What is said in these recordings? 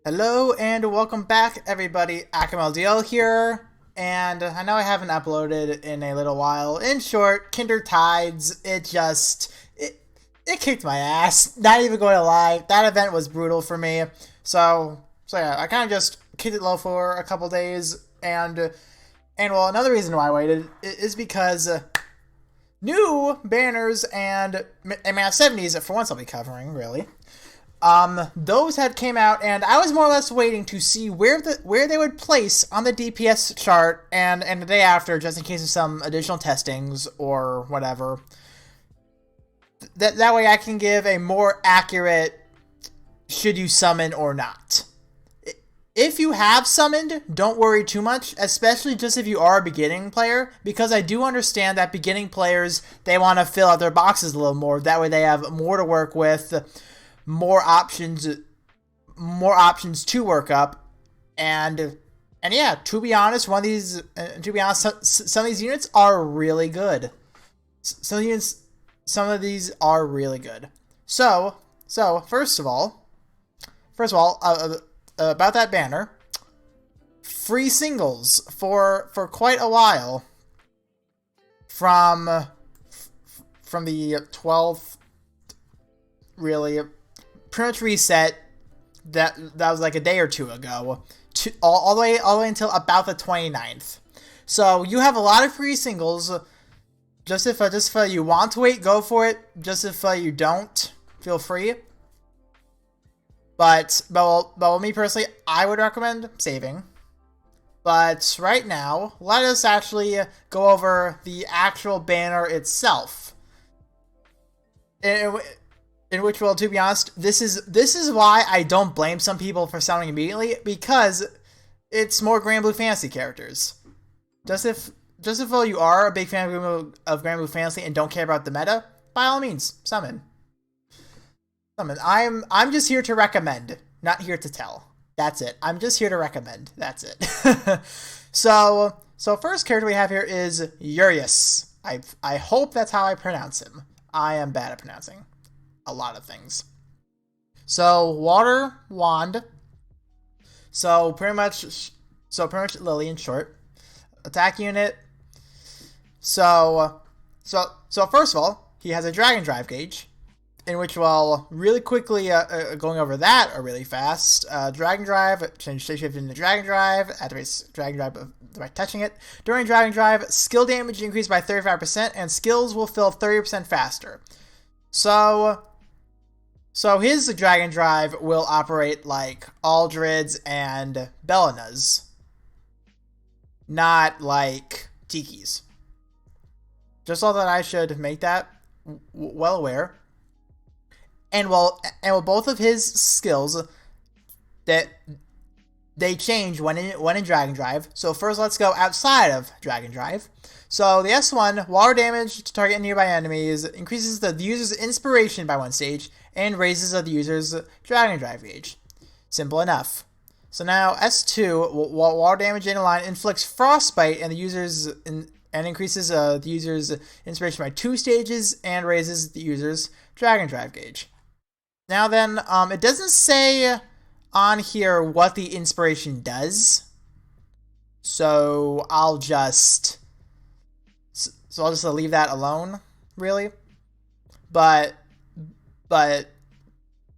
Hello and welcome back, everybody. AkimLDL here, and I know I haven't uploaded in a little while. In short, Kinder Tides, it kicked my ass. Not even going to lie, that event was brutal for me. So yeah, I kind of just kicked it low for a couple days, and well, another reason why I waited is because new banners and Mana 70s for once I'll be covering really. Those had came out, and I was more or less waiting to see where they would place on the DPS chart, and the day after, just in case of some additional testings or whatever. That way, I can give a more accurate should you summon or not. If you have summoned, don't worry too much, especially just if you are a beginning player, because I do understand that beginning players, they want to fill out their boxes a little more. That way, they have more to work with. More options to work up, and yeah, to be honest, some of these units are really good. Some of these are really good. So first of all, about that banner, free singles for quite a while from the 12th, really. Pretty much reset. That was like a day or two ago, all the way until about the 29th. So you have a lot of free singles. Just if you want to wait, go for it. Just if you don't, feel free. But me personally, I would recommend saving. But right now, let us actually go over the actual banner itself. In which, well, to be honest, this is why I don't blame some people for selling immediately, because it's more Grand Blue Fantasy characters. Just if you are a big fan of Grand Blue Fantasy and don't care about the meta, by all means, summon. I'm just here to recommend, not here to tell. That's it. I'm just here to recommend. That's it. So first character we have here is Urius. I hope that's how I pronounce him. I am bad at pronouncing a lot of things. So water wand. So pretty much Lily in short. Attack unit. So first of all, he has a Dragon Drive gauge, in which, well, really quickly going over that really fast. Dragon Drive, change shift into Dragon Drive, activates Dragon Drive by touching it. During Dragon Drive, skill damage increased by 35%, and skills will fill 30% faster. So his Dragon Drive will operate like Aldrids and Bellinas, not like Tiki's. Just so that I should make that well aware. And both of his skills that they change when in Dragon Drive. So first, let's go outside of Dragon Drive. So the S1, water damage to target nearby enemies, increases the user's inspiration by 1 stage, and raises the user's Dragon Drive gauge. Simple enough. So now S2, water damage in a line inflicts frostbite and increases the user's inspiration by 2 stages and raises the user's Dragon Drive gauge. Now then, it doesn't say on here what the inspiration does, so I'll just leave that alone, really. But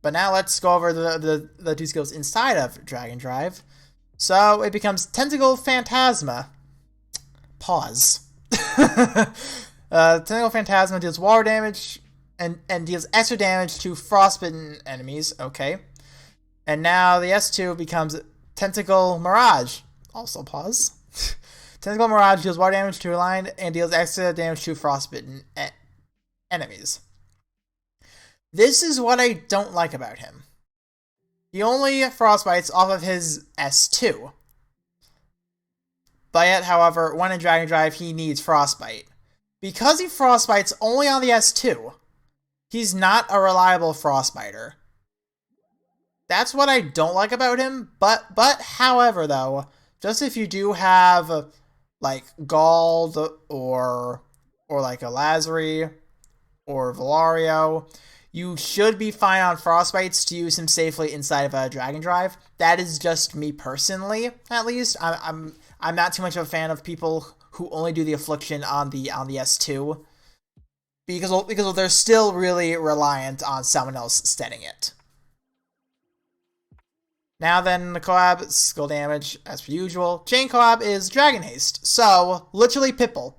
now let's go over the 2 skills inside of Dragon Drive. So it becomes Tentacle Phantasma. Pause. Tentacle Phantasma deals water damage and deals extra damage to frostbitten enemies. Okay. And now the S2 becomes Tentacle Mirage. Also pause. Tentacle Mirage deals water damage to a line and deals extra damage to frostbitten enemies. This is what I don't like about him. He only frostbites off of his S2. But yet, however, when in Dragon Drive, he needs frostbite. Because he frostbites only on the S2, he's not a reliable frostbiter. That's what I don't like about him. But however, though, just if you do have like Gald or like a Lazari or Valario, you should be fine on Frostbites to use him safely inside of a Dragon Drive. That is just me personally, at least. I'm not too much of a fan of people who only do the Affliction on the S2. Because they're still really reliant on someone else steading it. Now then, the Coab, skill damage, as per usual. Chain Coab is Dragon Haste, so literally Pitbull.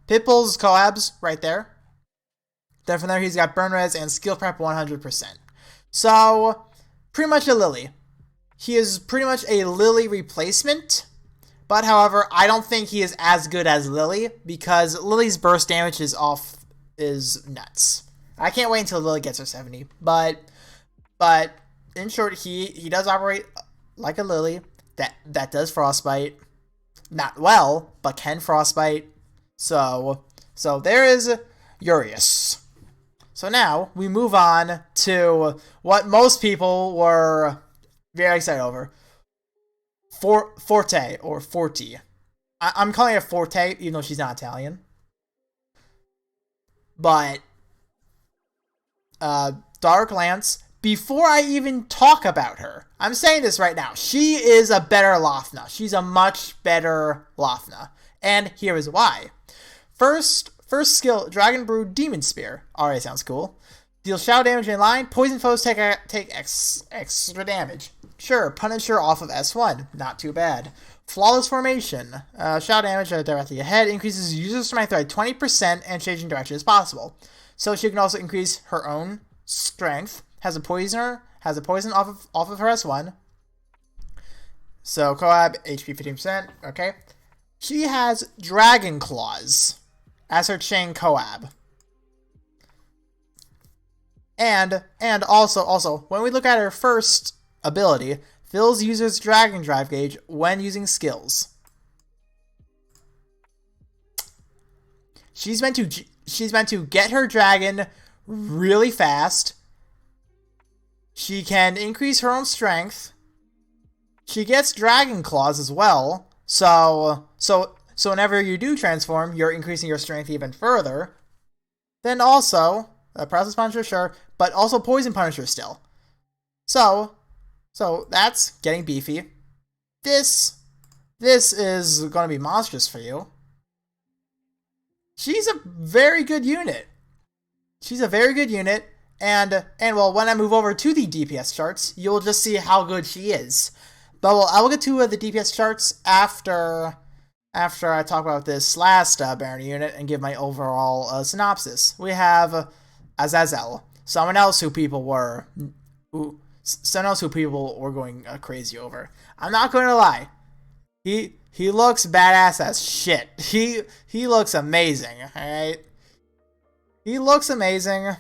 Pitbull's Coab's right there. Then from there, he's got Burn Res and Skill Prep 100%. So, pretty much a Lily. He is pretty much a Lily replacement, but however, I don't think he is as good as Lily, because Lily's burst damage is nuts. I can't wait until Lily gets her 70, but in short, he does operate like a Lily that does Frostbite. Not well, but can Frostbite. So there is Urius. So now we move on to what most people were very excited over. Forte or Forti. I'm calling her Forte, even though she's not Italian. But Dark Lance, before I even talk about her, I'm saying this right now, she is a better Lothna. She's a much better Lothna. And here is why. First skill, Dragon Brew Demon Spear. Alright, sounds cool. Deal shadow damage in line. Poison foes take extra damage. Sure, Punisher off of S1. Not too bad. Flawless Formation. Shadow damage directly ahead. Increases user strength by 20% and changing direction as possible. So she can also increase her own strength. Has a poison off of her S1. So Coab, HP 15%. Okay. She has Dragon Claws as her chain Coab. And also, when we look at her first ability, fills user's Dragon Drive gauge when using skills. She's meant to get her dragon really fast. She can increase her own strength. She gets Dragon Claws as well. So whenever you do transform, you're increasing your strength even further. Then also, Paralysis Punisher, sure, but also Poison Punisher still. So that's getting beefy. This is going to be monstrous for you. She's a very good unit. And well, when I move over to the DPS charts, you'll just see how good she is. But well, I will get to the DPS charts after I talk about this last Baron unit and give my overall synopsis. We have Azazel, someone else who people were going crazy over. I'm not going to lie. He looks badass as shit. He looks amazing, alright? He looks amazing.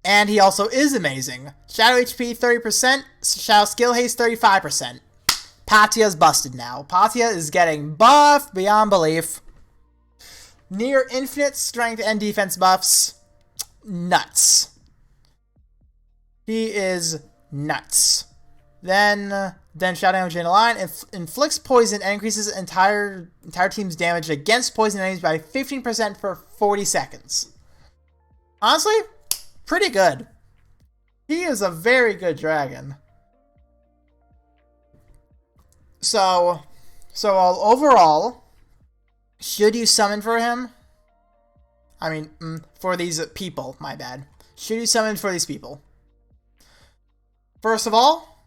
And he also is amazing. Shadow HP 30%, Shadow Skill Haste 35%. Patia's busted now. Patia is getting buffed beyond belief. Near infinite strength and defense buffs. Nuts. He is nuts. Then shadow damage in a line, inflicts poison and increases entire team's damage against poison enemies by 15% for 40 seconds. Honestly, pretty good. He is a very good dragon. So overall, should you summon for him? I mean, for these people, my bad. Should you summon for these people? First of all,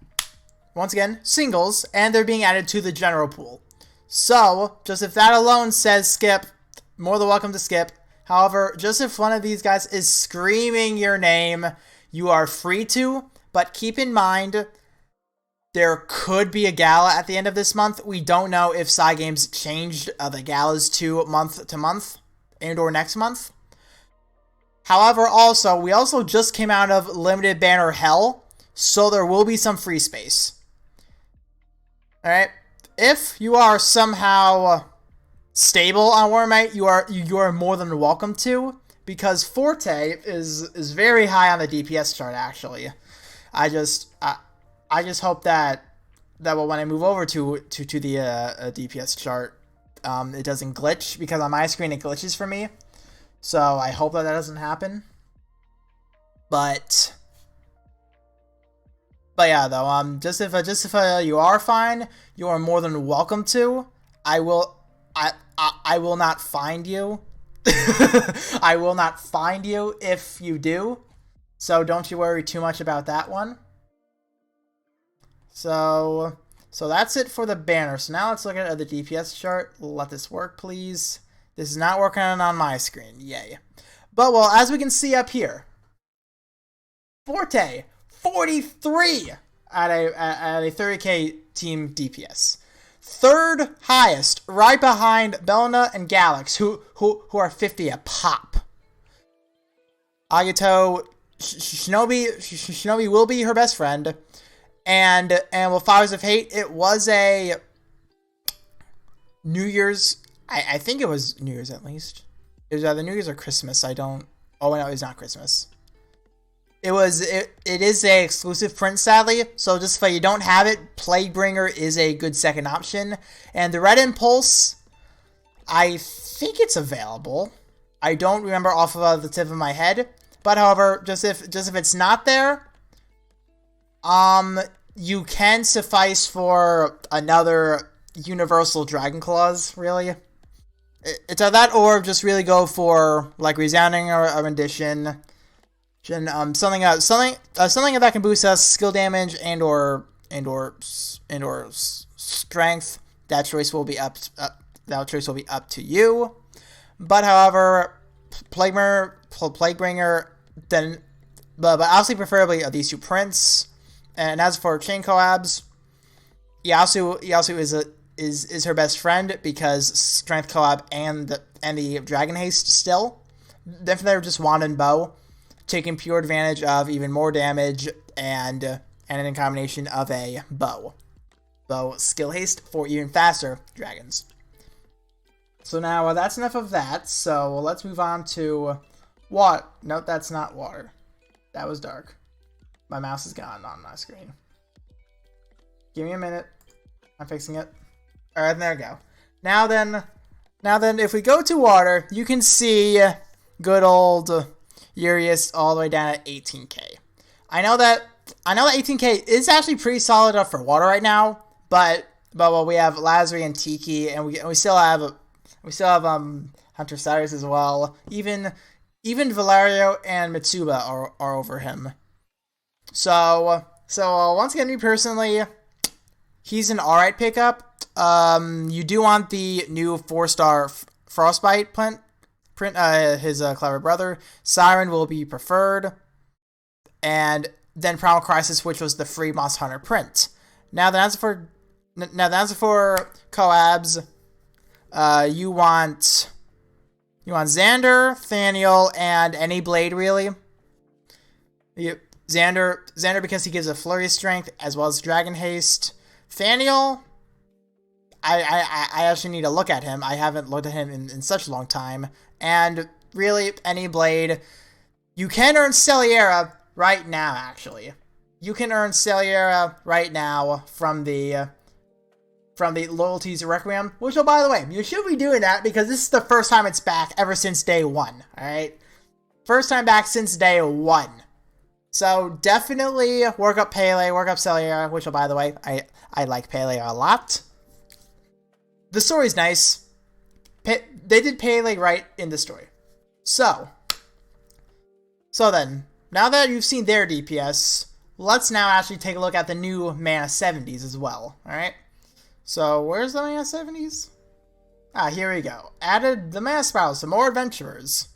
once again, singles, and they're being added to the general pool. So, just if that alone says skip, more than welcome to skip. However, just if one of these guys is screaming your name, you are free to, but keep in mind, there could be a gala at the end of this month. We don't know if Cygames changed the galas to month and or next month. However, we also just came out of Limited Banner Hell, so there will be some free space. Alright, if you are somehow stable on Warmite, you are more than welcome to, because Forte is very high on the DPS chart, actually. I just hope that when I move over to the DPS chart, it doesn't glitch, because on my screen it glitches for me. So I hope that doesn't happen. But yeah, though, just if you are fine, you are more than welcome to. I will not find you. I will not find you if you do. So don't you worry too much about that one. So that's it for the banner. So now let's look at the DPS chart. Let this work, please. This is not working on my screen. Yay. But, well, as we can see up here, Forte, 43 at a 30k team DPS. Third highest, right behind Belna and Galax, who are 50 a pop. Agito, Shinobi will be her best friend. And with Fires of Hate, it was a New Year's. I think it was New Year's at least. It was either New Year's or Christmas. I don't. Oh no, it's not Christmas. It is a exclusive print, sadly. So just if you don't have it, Plaguebringer is a good second option. And the Red Impulse, I think it's available. I don't remember off of the tip of my head. But however, just if it's not there, you can suffice for another Universal Dragon Claws, really. It's either that or just really go for like Resounding or a Rendition. Something that can boost us skill damage and or strength. That choice will be up to you. But however, Plaguebringer, then, but obviously preferably these two prints. And as for Chinko abs, Yasu is her best friend because strength collab and the dragon haste still. Then they're just wand and bow, taking pure advantage of even more damage and in combination of a bow skill haste for even faster dragons. So now that's enough of that. So let's move on to what? No, that's not water. That was dark. My mouse is gone on my screen. Give me a minute. I'm fixing it. Alright, there we go. Now then, if we go to water, you can see good old Urius all the way down at 18k. I know that 18k is actually pretty solid up for water right now, but well, we have Lazari and Tiki, and we still have Hunter Cyrus as well. Even Valerio and Mitsuba are over him. So once again, me personally, he's an alright pickup. You do want the new 4-star Frostbite print. His clever brother Siren will be preferred, and then Primal Crisis, which was the free Monster Hunter print. Now the answer for Coabs, you want Xander, Thaniel, and any Blade really. Xander because he gives a flurry of strength as well as dragon haste. Thaniel, I actually need to look at him. I haven't looked at him in such a long time. And really, any Blade. You can earn Celiera right now, actually. You can earn Celiera right now from the Loyalties Requiem. Which, oh, by the way, you should be doing that because this is the first time it's back ever since day one. Alright? First time back since day one. So definitely work up Pele, work up Celiera, which, oh, by the way, I like Pele a lot. The story's nice. They did Pele right in the story. So then, now that you've seen their DPS, let's now actually take a look at the new Mana 70s as well, alright? So, where's the Mana 70s? Ah, here we go. Added the Mana Spirals, some more adventurers.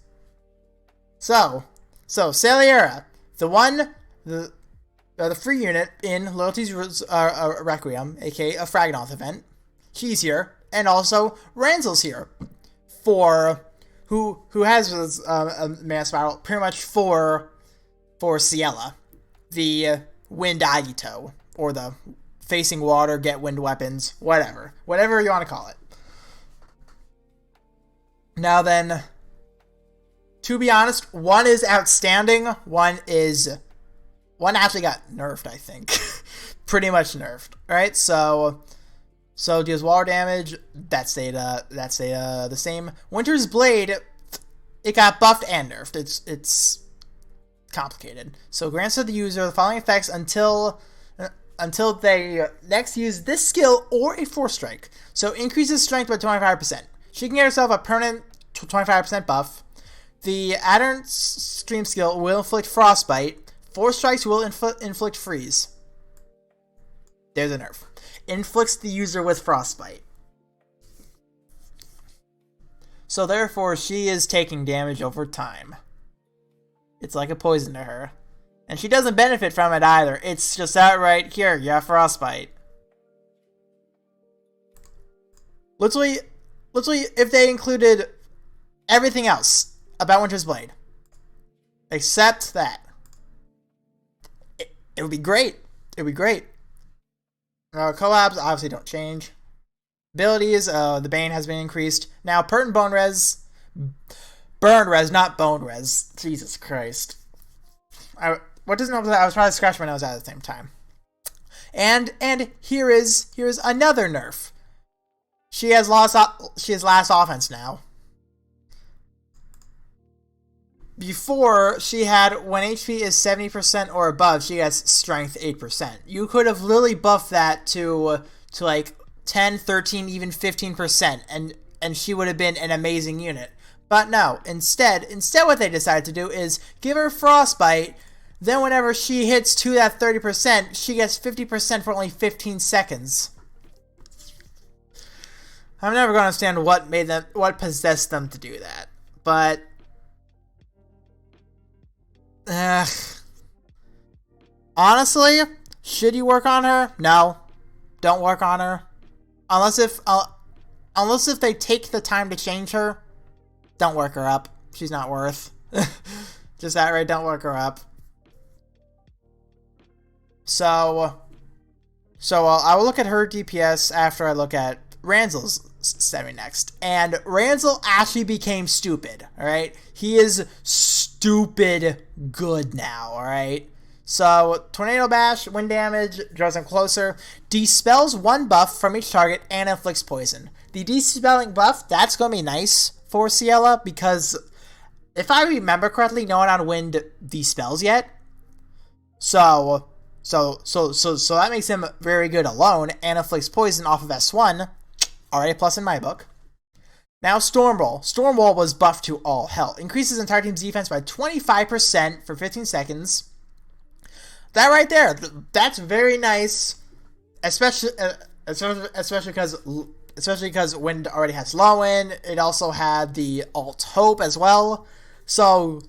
So Celiera, the free unit in Loyalties Requiem, aka a Fragnoth event. She's here, and also Ranzel's here, for who has a Mana Spiral pretty much for Ciela, the Wind Agito, or the Facing Water, Get Wind Weapons, whatever you want to call it. Now then, to be honest, one is outstanding. One actually got nerfed, I think. Pretty much nerfed. Alright, so deals water damage. That stayed the same. Winter's Blade, it got buffed and nerfed. complicated. So grants to the user the following effects until they next use this skill or a force strike. So increases strength by 25%. She can get herself a permanent 25% buff. The Adder Stream skill will inflict frostbite. Force strikes will inflict freeze. There's a nerf. Inflicts the user with frostbite. So therefore, she is taking damage over time. It's like a poison to her. And she doesn't benefit from it either. It's just outright, here, you have frostbite. Literally, if they included everything else about Winter's Blade, except that, it would be great. It would be great. Collabs obviously don't change. Abilities, the Bane has been increased. Now, Pertinent Bone Res. Burn Res, not Bone Res. Jesus Christ. What doesn't help is I was trying to scratch my nose at the same time. And here is another nerf. She has last offense now. Before, she had, when HP is 70% or above, she has strength 8%. You could have literally buffed that to like 10, 13, even 15%, and she would have been an amazing unit. But no, instead what they decided to do is give her frostbite, then whenever she hits to that 30%, she gets 50% for only 15 seconds. I'm never going to understand what possessed them to do that. But honestly, should you work on her? No. Don't work on her. Unless if they take the time to change her, don't work her up. She's not worth. Just outright don't work her up. So I will look at her DPS after I look at Ranzel's semi next. And Ranzel actually became stupid, alright? He is stupid good now, alright? So, Tornado Bash, wind damage, draws him closer, dispels one buff from each target, and inflicts poison. The dispelling buff, that's going to be nice for Ciela, because if I remember correctly, no one on wind dispels yet. So that makes him very good alone, and inflicts poison off of S1. Already a plus in my book. Now Stormwall. Stormwall was buffed to all hell. Increases entire team's defense by 25% for 15 seconds. That right there, that's very nice, especially because Wind already has Lowen. It also had the Alt Hope as well. So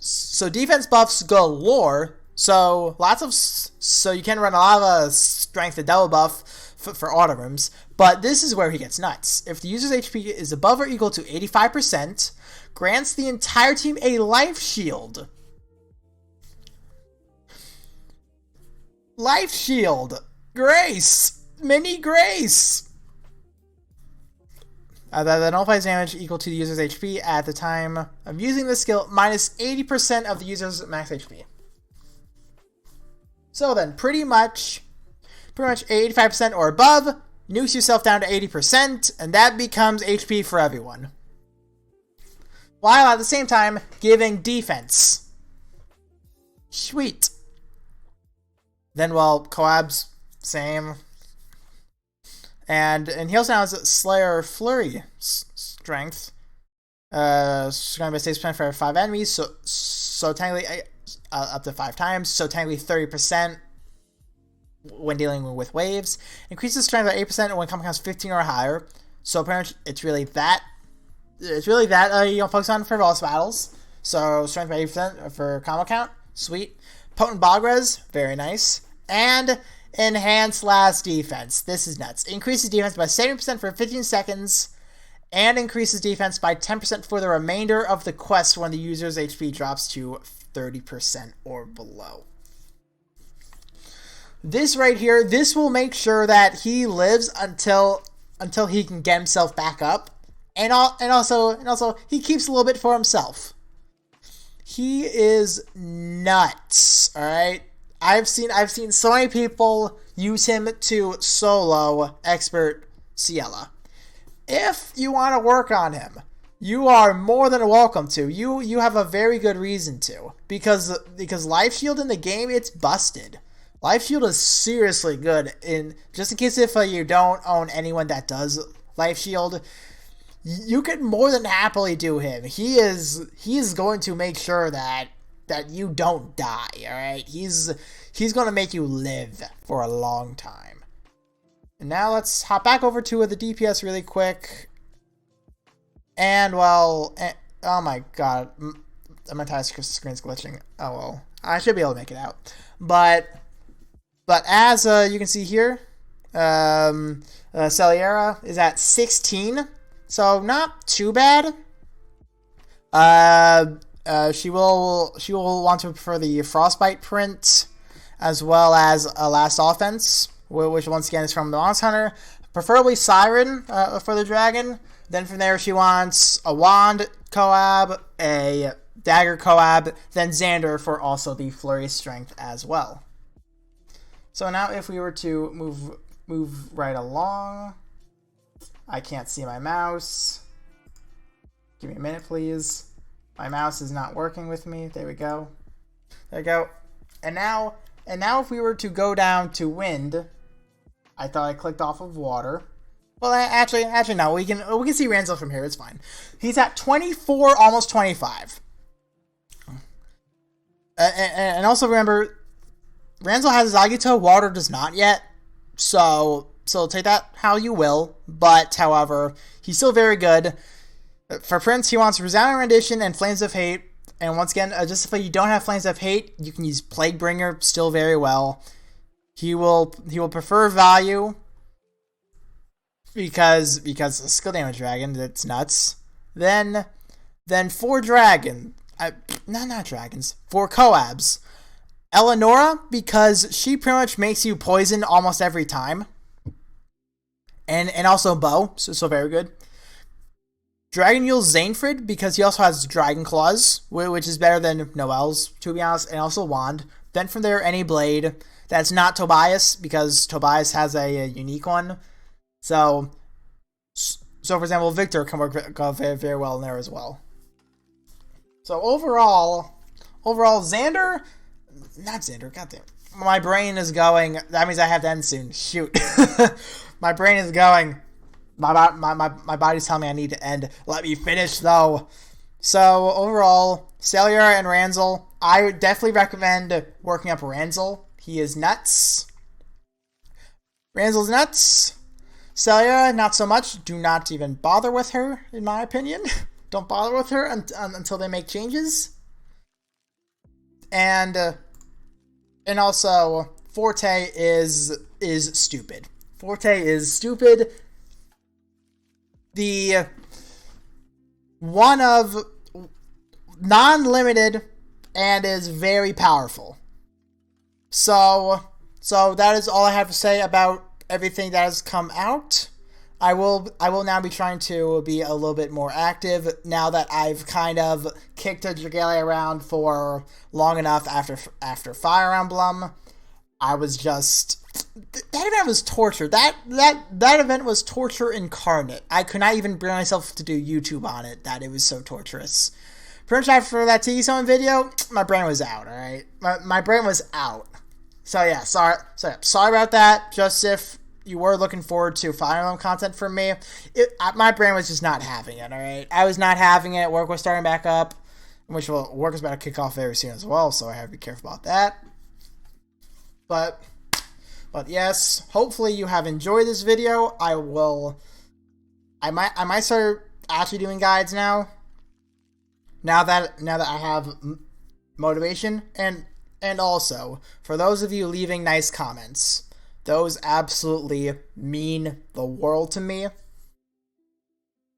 defense buffs galore. So you can run a lot of strength and double buff for auto rooms. But this is where he gets nuts. If the user's HP is above or equal to 85%, grants the entire team a life shield. Life shield. Grace. Mini Grace. That nullifies damage equal to the user's HP at the time of using the skill, minus 80% of the user's max HP. So then, pretty much 85% or above, nukes yourself down to 80%, and that becomes HP for everyone. While at the same time, giving defense. Sweet. Then, well, collabs, same. And he also now has Slayer Flurry strength. Strength by 6% for 5 enemies, so technically up to 5 times, so technically 30% when dealing with waves. Increases strength by 8% when combo counts 15 or higher. So apparently it's really that you don't focus on for boss battles. So strength by 8% for combo count, sweet. Potent Bog Res, very nice. And enhanced last defense. This is nuts. Increases defense by 70% for 15 seconds, and increases defense by 10% for the remainder of the quest when the user's HP drops to 30% or below. This right here, this will make sure that he lives until he can get himself back up, and also he keeps a little bit for himself. He is nuts. All right, I've seen so many people use him to solo expert Ciela. If you want to work on him, You are more than welcome to. You have a very good reason to. Because Life Shield in the game, it's busted. Life Shield is seriously good. Just in case if you don't own anyone that does Life Shield, you can more than happily do him. He is going to make sure that you don't die, alright? He's going to make you live for a long time. And now let's hop back over to the DPS really quick. And, well, oh my god, my entire screen's glitching. Oh well, I should be able to make it out. But as you can see here, Celiera is at 16, so not too bad. She will want to prefer the Frostbite print, as well as a Last Offense, which once again is from the Monster Hunter, preferably Siren for the dragon. Then from there, she wants a Wand Coab, a Dagger Coab, then Xander for also the Flurry Strength as well. So now if we were to move right along, I can't see my mouse. Give me a minute, please. My mouse is not working with me. There we go. There we go. And now if we were to go down to wind, I thought I clicked off of water. Well, actually, no. We can see Ranzel from here. It's fine. He's at 24, almost 25. And also remember, Ranzel has his Agito. Water does not yet. So take that how you will. But however, he's still very good. For Prince, he wants Resounding Rendition and Flames of Hate. And once again, just if you don't have Flames of Hate, you can use Plaguebringer still very well. He will prefer value. Because skill damage dragon, that's nuts. Then for dragon, not dragons, for Coabs, Eleonora, because she pretty much makes you poison almost every time, and also Bow, so very good. Dragon Mule Zainfrid, because he also has Dragon Claws, which is better than Noel's, to be honest, and also Wand. Then from there, any blade that's not Tobias, because Tobias has a unique one. So for example, Victor can work very, very well in there as well. So overall, Xander, not Xander, goddamn. My brain is going, that means I have to end soon. Shoot. My brain is going, my body's telling me I need to end. Let me finish though. So overall, Celiera and Ranzel, I would definitely recommend working up Ranzel. He is nuts. Ranzel's nuts. Celiera, not so much. Do not even bother with her, in my opinion. Don't bother with her until they make changes. And also, Forte is stupid. Forte is stupid. The one of non-limited and is very powerful. So that is all I have to say about everything that has come out. I will now be trying to be a little bit more active now that I've kind of kicked a Dragalia around for long enough after Fire Emblem. I was just, that event was torture. That event was torture incarnate. I could not even bring myself to do YouTube on it. That it was so torturous. Pretty much after that Tiki Summon video, my brain was out. All right, my brain was out. So yeah, sorry about that. Just if you were looking forward to Fire Emblem content from me, my brain was just not having it, alright? I was not having it. Work was starting back up, which work is about to kick off very soon as well, so I have to be careful about that. But yes, hopefully you have enjoyed this video. I might start actually doing guides now. Now that I have motivation, and also, for those of you leaving nice comments, those absolutely mean the world to me.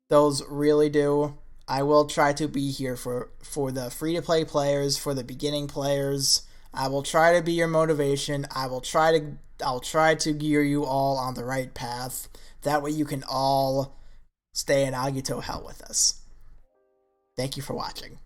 Those really do. I will try to be here for the free-to-play players, for the beginning players. I will try to be your motivation. I'll try to gear you all on the right path. That way you can all stay in Agito hell with us. Thank you for watching.